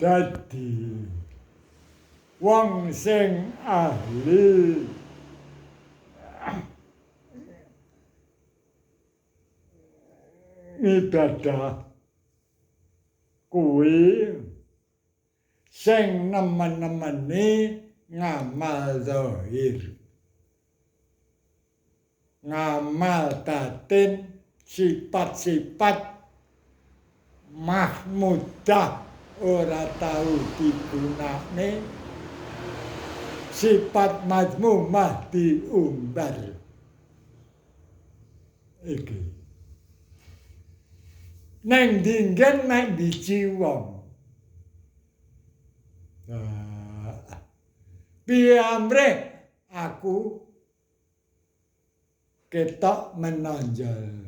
Dadi wong sing ahli ibadah kuwi sing nemen-nemeni ngamal zahir, ngamal batin, sifat-sifat mahmudah ora tahu digunakne, sifat mazmumah diumbar. Iki neng dinggen mek biji wong. Piye amre aku ketok menonjol.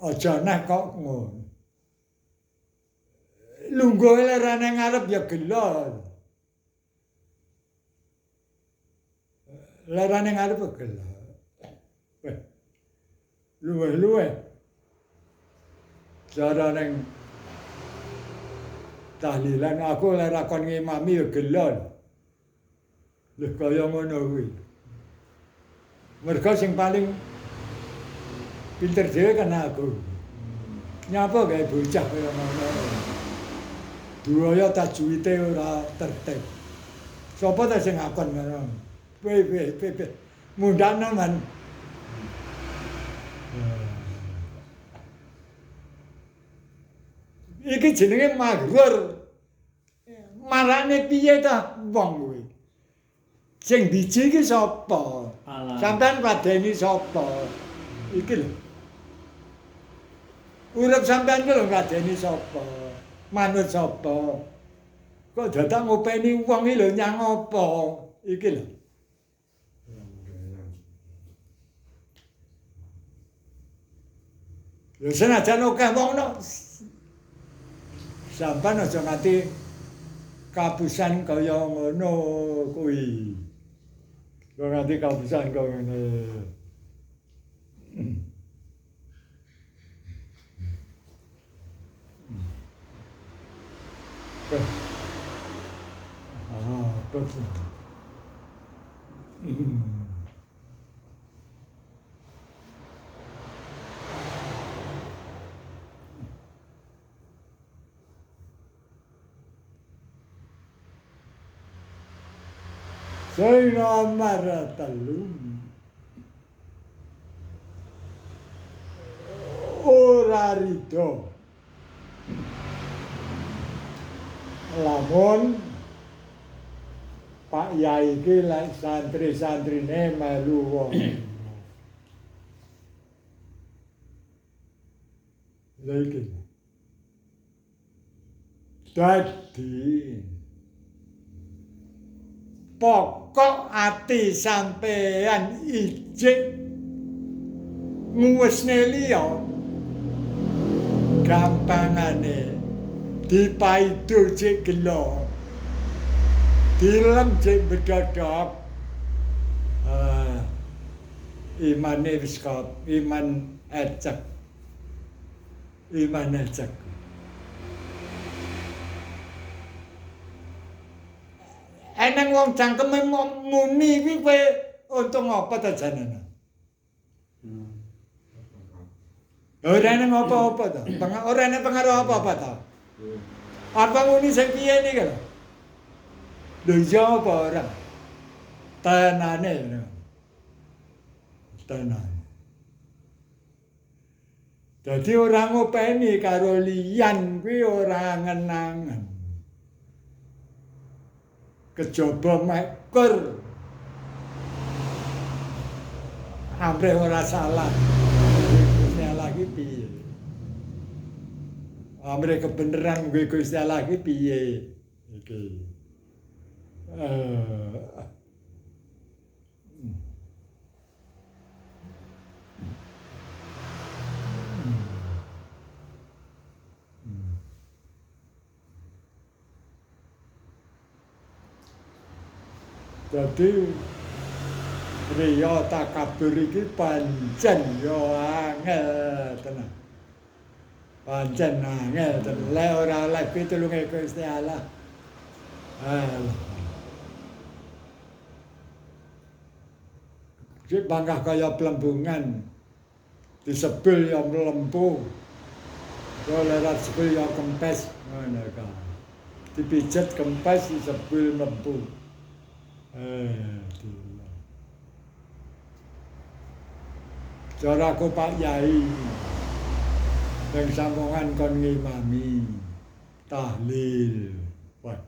Aja nek kok ngono. Lungguhe lerane ngarep ya gelo. Lerane ngarep gelo. Luwe-luwe. Cara ning tahlilan aku lek rakon ngimami ya gelo. Lha kaya ngono kuwi. Mergo sing paling pinter dhewe kan aku. Nyapa gawe bocah kaya ngono. Duwaya tajwite ora tertib. Sopo ta sing ngakon ngono? Piye. Mundhane man. Iki jenenge maghrur. Marane piye ta wong kuwi? Sing biji iki sapa? Sampeyan padeni sapa? Iki lho. Urip sampeyan ki lho ngadeni sapa? Manut sapa? Kok dadak ngopeni wong iki lho nyang apa? Iki lho. Lho senajan akeh wong no. Sampeyan aja nganti kapusan kaya ngono kuwi. Kok nganti kapusan kaya ngene. Betul. Saya marah telum. Ora rido. Lamun Pak Yai iki lek santri-santrine melu wong. Lha iki. Dadi pokok ati sampean ijik nguwesne liya gampangane dipaido cek gelo dilem cek bedodok imane wis iman ecek eneng wong cangkeme muni kuwi kowe untung apa ta janane? Ora ana apa-apa ta. Ora ana pengaruh apa-apa ta. Apa muni sing piye niki lho? Lho iya apa ora? Tenane lho. Tenan. Dadi ora ngopeni karo liyan kuwi ora ngenangen. Kejaba mekur. Amre ora salah. Gusti Allah iki piye? Amre kebenaran kuwi Gusti Allah iki piye? Iki. Jadi riya takabur iki pancen ya angel tenan. Pancen angel le ora oleh pitulunge Gusti Allah. Sik bangkah kaya plembungan disebul ya mlempu. Dolerat sebul ya kempes ngono ka. Dipijet kempes disebul mlempu. Cara aku Pak Yai yang sambungan kon ngimami tahlil. Wah.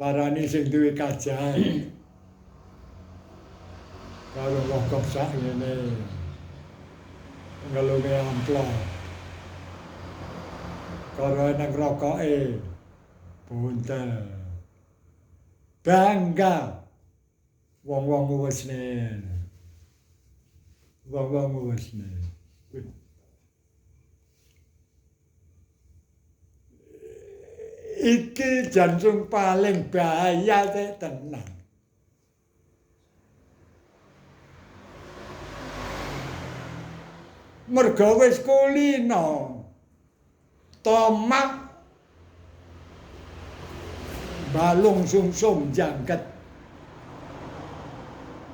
Parani sing duwe kajian. Karo wong sak ngene. Ngelunge amplop. Karo nang rokoke. Punten. Bangga. Wong-wong wesne. Wong-wong wesne. Iki jantung paling bahaya tenan. Merga wis kulino. Tomak balung sumsum jangket.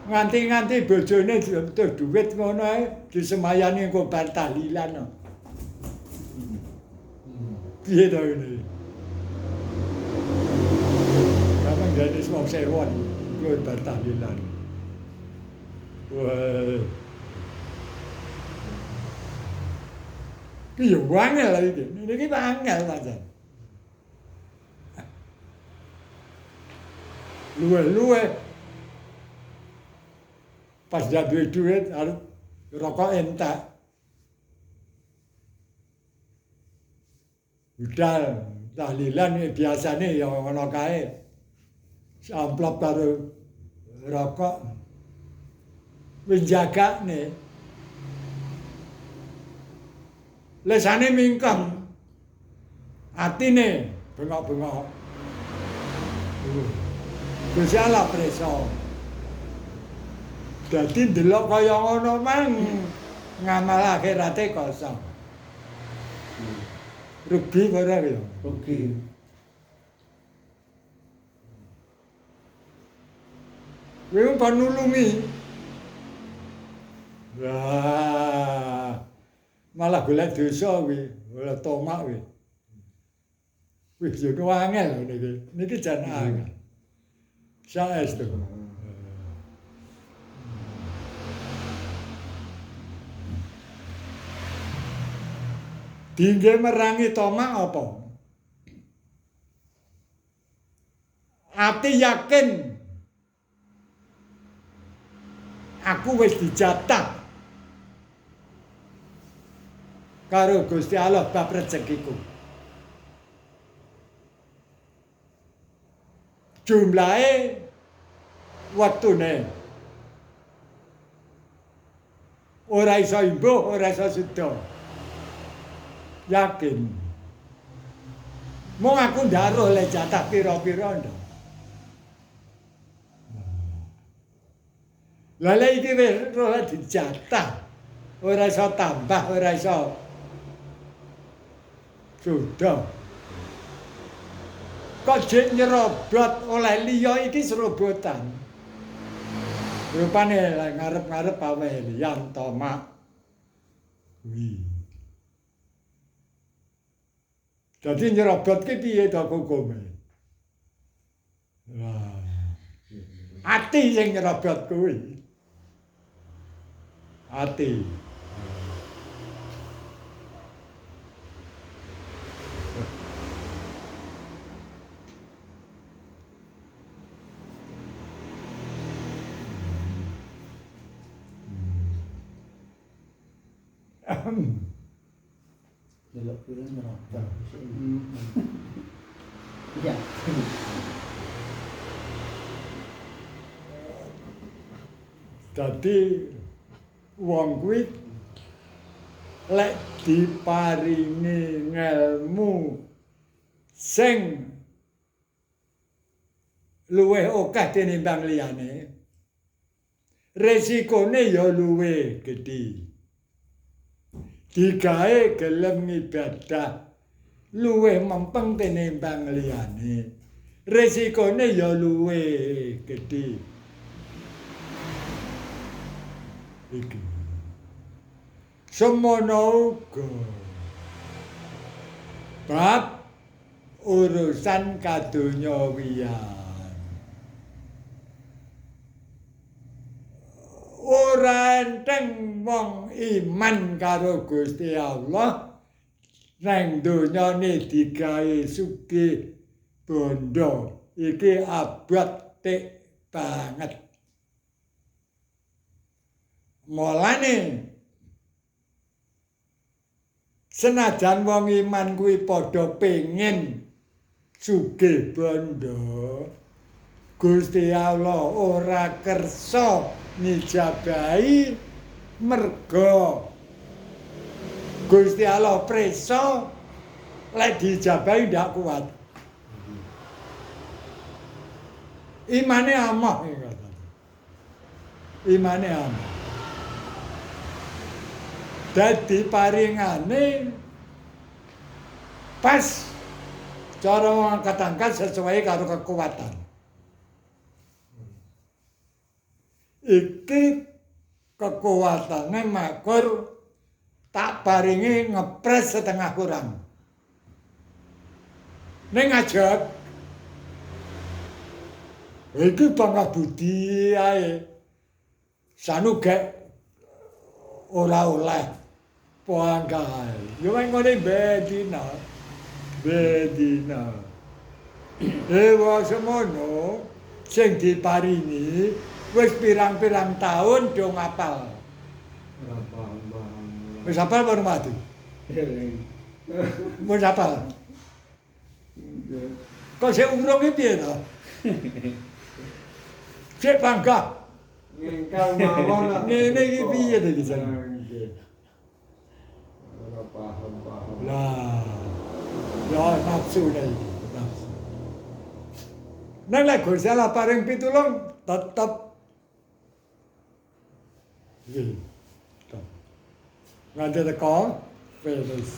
Nganti-nganti bojone butuh duit ngono ae disemayani engko bar tahlilan. Piye to ngene? Kapan jadi wong sewon kuwi bar tahlilan. Wah. Ki yo wangel lha iki. Niki wangel pancen. Luwe pas dia duit harus rokok entek. Budal tahlilan biasane ya ngono kae. Amplop karo rokok wis jagane. Lesane mingkem. Atine bengok-bengok. Gusti Allah preso. Dadi ndelok kaya ngono mang ngamal akhirate kosong. Rugi ora ya? Rugi. Kowe panulungi. Wah. Malah golek dosa kuwi, golek tomak kuwi. Wis yo angel niki. Niki jan angel. Saestu. Dingge merangi tomak apa? Ati yakin aku wis dijatah karo Gusti Allah bab rezekiku. Jumlahe wektune ora iso imbuh, ora iso suda. Yakin. Mong aku ndaruh le jatah pira-pira ndak. Lah iki wis ora dijatah. Ora iso tambah, ora iso sudah. Kok jek nyerobot oleh liya iki serobotan. Rupane ngarep-ngarep awe liyan tomak. Kuwi. Dadi nyerobot ki piye to hukume? Wah. Ati sing nyerobot kuwi. Ati. Delok film ngerokok. Iya. Dadi wong kuwi lek diparingi ngelmu sing luwih akeh tinimbang liyane, resikone ya luwih gedhe. digawe gelem ibadah luwih mempeng tinimbang liyane. Resikone ya luwih gedhe. Iki. Semono uga bab urusan kadonyawian. Ora enteng wong iman karo Gusti Allah nang donyane digawe sugih bondo iki abot tik banget. Mulane senajan wong iman kuwi padha pengin sugih bondo, Gusti Allah ora kersa nijabahi merga Gusti Allah preso lek dijabahi ndak kuat. Imane amah imane amah. Dadi paringane pas cara angkat-angkat sesuai karo kekuatan. Iki kekuatane makur tak paringi ngepres setengah kurang. Ning ngajak iki bangga budi ae. Sanugek ora oleh poangkai. Yo ngene bedina. Bedina. Ewa semono sing diparingi wis pirang-pirang taun do ngapal. Wis apal baru mati. Wis apal. Kok sik urung iki piye to? Cek bangga. Ngengkang mawon. Ngene iki piye to iki jan? Ora paham. Lah. Ya nafsu nek iki, nafsu. Nek lek Gusti Allah paring pitulung tetep iki. Nganti teko wis.